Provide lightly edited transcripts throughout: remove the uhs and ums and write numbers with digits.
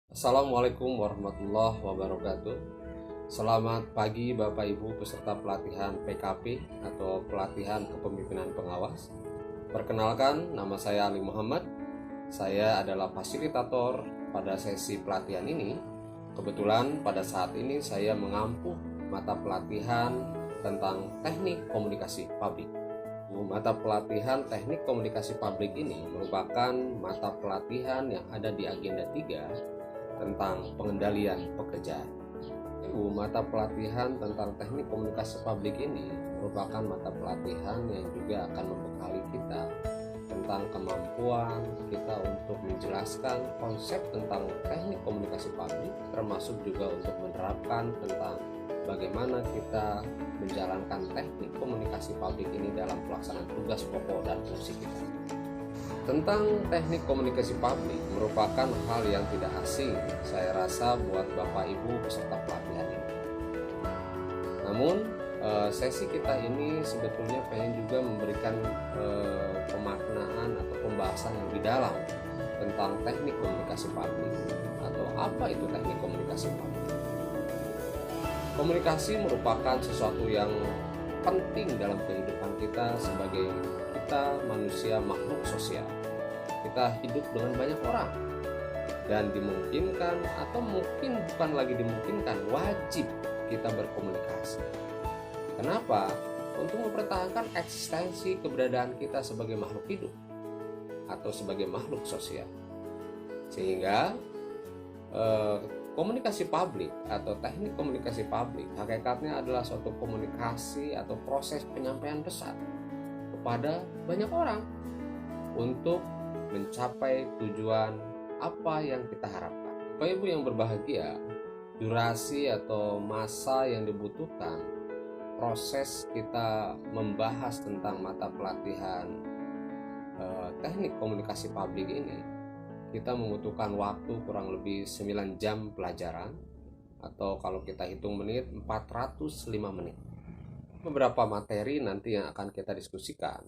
Assalamualaikum warahmatullahi wabarakatuh. Selamat pagi Bapak Ibu peserta pelatihan PKP atau pelatihan kepemimpinan pengawas. Perkenalkan, nama saya Ali Muhammad. Saya adalah fasilitator pada sesi pelatihan ini. Kebetulan pada saat ini saya mengampu mata pelatihan tentang teknik komunikasi publik. Mata pelatihan teknik komunikasi publik ini merupakan mata pelatihan yang ada di agenda 3 tentang pengendalian pekerjaan. Mata pelatihan tentang teknik komunikasi publik ini merupakan mata pelatihan yang juga akan membekali kita tentang kemampuan kita untuk menjelaskan konsep tentang teknik komunikasi publik, termasuk juga untuk menerapkan tentang bagaimana kita menjalankan teknik komunikasi publik ini dalam pelaksanaan tugas pokok dan fungsi kita. Tentang teknik komunikasi publik merupakan hal yang tidak asing, saya rasa, buat Bapak Ibu peserta pelatihan ini. Namun, sesi kita ini sebetulnya pengen juga memberikan pemaknaan atau pembahasan yang lebih dalam tentang teknik komunikasi publik atau apa itu teknik komunikasi publik. Komunikasi merupakan sesuatu yang penting dalam kehidupan kita sebagai kita manusia makhluk sosial. Kita hidup dengan banyak orang dan dimungkinkan atau mungkin bukan lagi dimungkinkan, wajib kita berkomunikasi. Kenapa? Untuk mempertahankan eksistensi keberadaan kita sebagai makhluk hidup atau sebagai makhluk sosial. Sehingga komunikasi publik atau teknik komunikasi publik hakikatnya adalah suatu komunikasi atau proses penyampaian pesan kepada banyak orang untuk mencapai tujuan apa yang kita harapkan. Bapak Ibu yang berbahagia, durasi atau masa yang dibutuhkan proses kita membahas tentang mata pelatihan teknik komunikasi publik ini, kita membutuhkan waktu kurang lebih 9 jam pelajaran, atau kalau kita hitung menit 405 menit. Beberapa materi nanti yang akan kita diskusikan,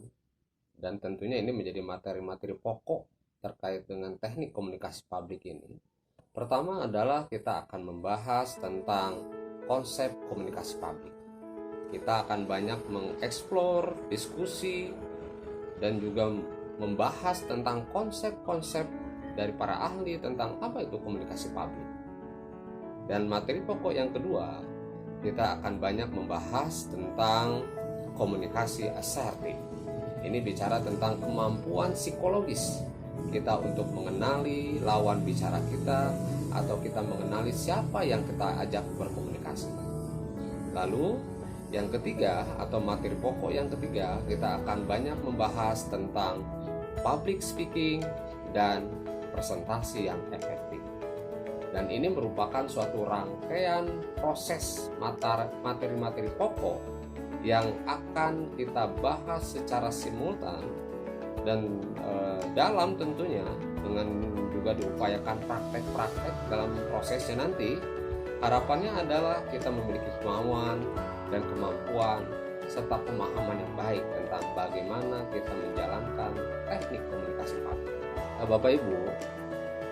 dan tentunya ini menjadi materi-materi pokok terkait dengan teknik komunikasi publik ini. Pertama adalah kita akan membahas tentang konsep komunikasi publik. Kita akan banyak mengeksplor, diskusi, dan juga membahas tentang konsep-konsep dari para ahli tentang apa itu komunikasi publik. Dan materi pokok yang kedua, kita akan banyak membahas tentang komunikasi asertif. Ini bicara tentang kemampuan psikologis kita untuk mengenali lawan bicara kita atau kita mengenali siapa yang kita ajak berkomunikasi. Lalu yang ketiga atau materi pokok yang ketiga, kita akan banyak membahas tentang public speaking dan presentasi yang efektif. Dan ini merupakan suatu rangkaian proses materi-materi pokok yang akan kita bahas secara simultan dan dalam tentunya dengan juga diupayakan praktek-praktek dalam prosesnya nanti. Harapannya adalah kita memiliki kemauan dan kemampuan serta pemahaman yang baik tentang bagaimana kita menjalankan teknik komunikasi publik. Bapak Ibu,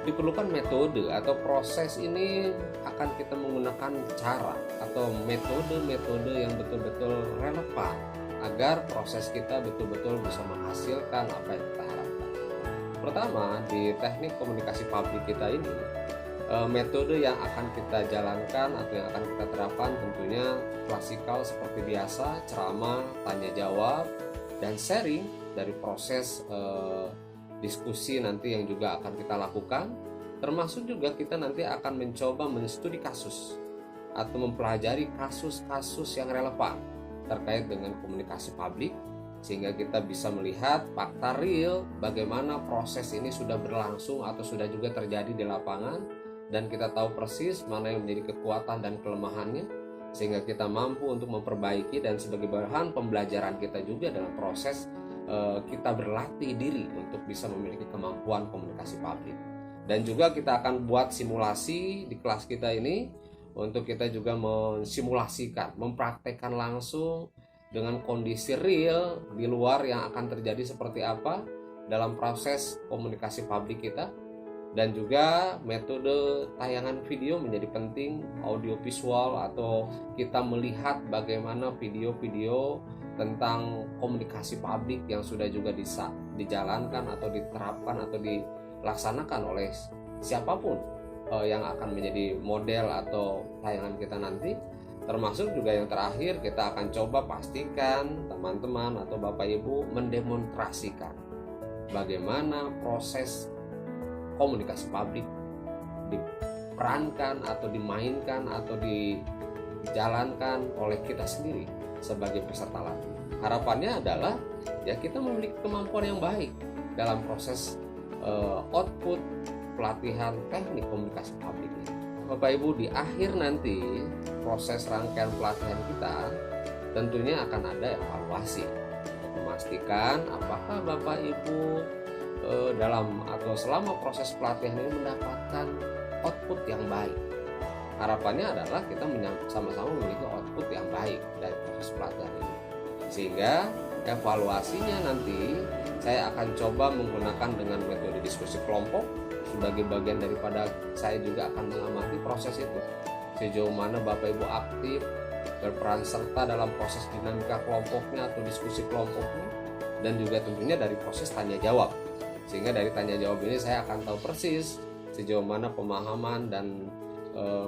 diperlukan metode atau proses ini akan kita menggunakan cara atau metode-metode yang betul-betul relevan agar proses kita betul-betul bisa menghasilkan apa yang kita harapkan. Pertama, di teknik komunikasi publik kita ini, metode yang akan kita jalankan atau yang akan kita terapkan tentunya klasikal seperti biasa, ceramah, tanya jawab, dan sharing dari proses diskusi nanti yang juga akan kita lakukan. Termasuk juga kita nanti akan mencoba menstudi kasus atau mempelajari kasus-kasus yang relevan terkait dengan komunikasi publik, sehingga kita bisa melihat fakta real bagaimana proses ini sudah berlangsung atau sudah juga terjadi di lapangan, dan kita tahu persis mana yang menjadi kekuatan dan kelemahannya, sehingga kita mampu untuk memperbaiki dan sebagai bahan pembelajaran kita juga dalam proses kita berlatih diri untuk bisa memiliki kemampuan komunikasi publik. Dan juga kita akan buat simulasi di kelas kita ini untuk kita juga mensimulasikan, mempraktekkan langsung dengan kondisi real di luar yang akan terjadi seperti apa dalam proses komunikasi publik kita. Dan juga metode tayangan video menjadi penting, audio visual, atau kita melihat bagaimana video-video tentang komunikasi publik yang sudah juga dijalankan atau diterapkan atau dilaksanakan oleh siapapun yang akan menjadi model atau tayangan kita nanti. Termasuk juga yang terakhir, kita akan coba pastikan teman-teman atau Bapak Ibu mendemonstrasikan bagaimana proses komunikasi publik diperankan atau dimainkan atau dijalankan oleh kita sendiri sebagai peserta latih. Harapannya adalah ya kita memiliki kemampuan yang baik dalam proses output pelatihan teknik komunikasi publik ini. Bapak Ibu, di akhir nanti proses rangkaian pelatihan kita tentunya akan ada evaluasi, memastikan apakah Bapak Ibu dalam atau selama proses pelatihan ini mendapatkan output yang baik. Harapannya adalah kita sama-sama memiliki output yang baik dari proses pelatihan ini, sehingga evaluasinya nanti saya akan coba menggunakan dengan metode diskusi kelompok. Sebagai bagian daripada saya juga akan mengamati proses itu, sejauh mana Bapak Ibu aktif berperan serta dalam proses dinamika kelompoknya atau diskusi kelompoknya, dan juga tentunya dari proses tanya jawab. Sehingga dari tanya jawab ini saya akan tahu persis sejauh mana pemahaman dan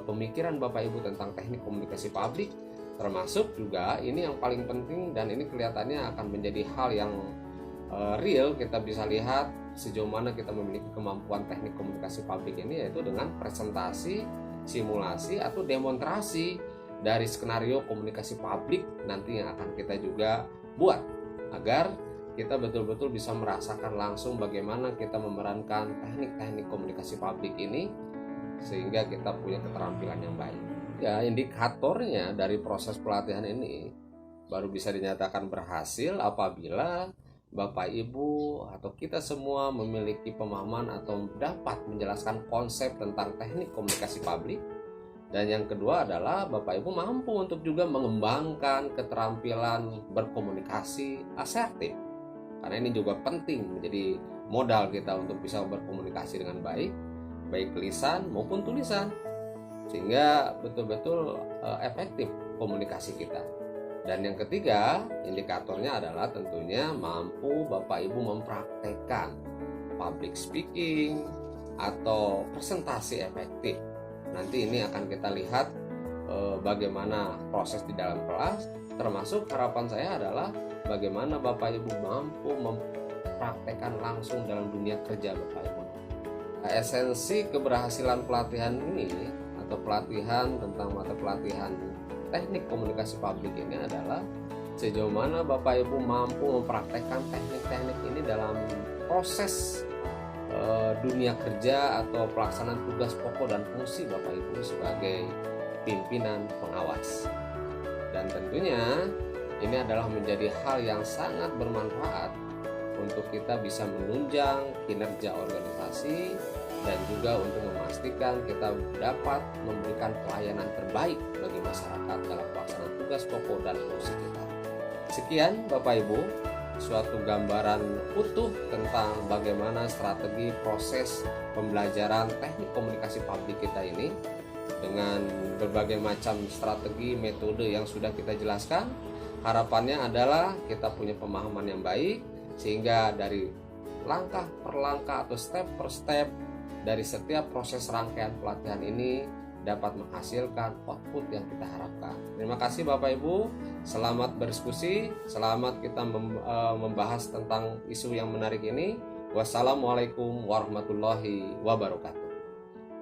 pemikiran Bapak Ibu tentang teknik komunikasi publik. Termasuk juga ini yang paling penting, dan ini kelihatannya akan menjadi hal yang real, kita bisa lihat sejauh mana kita memiliki kemampuan teknik komunikasi publik ini, yaitu dengan presentasi, simulasi, atau demonstrasi dari skenario komunikasi publik nanti yang akan kita juga buat, agar kita betul-betul bisa merasakan langsung bagaimana kita memerankan teknik-teknik komunikasi publik ini sehingga kita punya keterampilan yang baik. Ya, indikatornya dari proses pelatihan ini baru bisa dinyatakan berhasil apabila Bapak Ibu atau kita semua memiliki pemahaman atau dapat menjelaskan konsep tentang teknik komunikasi publik. Dan yang kedua adalah Bapak Ibu mampu untuk juga mengembangkan keterampilan berkomunikasi asertif. Karena ini juga penting menjadi modal kita untuk bisa berkomunikasi dengan baik, baik lisan maupun tulisan, sehingga betul-betul efektif komunikasi kita. Dan yang ketiga, indikatornya adalah tentunya mampu Bapak Ibu mempraktekkan public speaking atau presentasi efektif. Nanti ini akan kita lihat bagaimana proses di dalam kelas, termasuk harapan saya adalah bagaimana Bapak Ibu mampu mempraktekkan langsung dalam dunia kerja Bapak Ibu. Nah, esensi keberhasilan pelatihan ini atau pelatihan tentang mata pelatihan teknik komunikasi publik ini adalah sejauh mana Bapak Ibu mampu mempraktekkan teknik-teknik ini dalam proses dunia kerja atau pelaksanaan tugas pokok dan fungsi Bapak Ibu sebagai pimpinan pengawas. Dan tentunya ini adalah menjadi hal yang sangat bermanfaat untuk kita bisa menunjang kinerja organisasi dan juga untuk memastikan kita dapat memberikan pelayanan terbaik bagi masyarakat dalam pelaksanaan tugas pokok dan fungsi kita. Sekian Bapak Ibu, suatu gambaran utuh tentang bagaimana strategi proses pembelajaran teknik komunikasi publik kita ini dengan berbagai macam strategi metode yang sudah kita jelaskan. Harapannya adalah kita punya pemahaman yang baik sehingga dari langkah per langkah atau step per step dari setiap proses rangkaian pelatihan ini dapat menghasilkan output yang kita harapkan. Terima kasih Bapak Ibu, selamat berdiskusi, selamat kita membahas tentang isu yang menarik ini. Wassalamualaikum warahmatullahi wabarakatuh.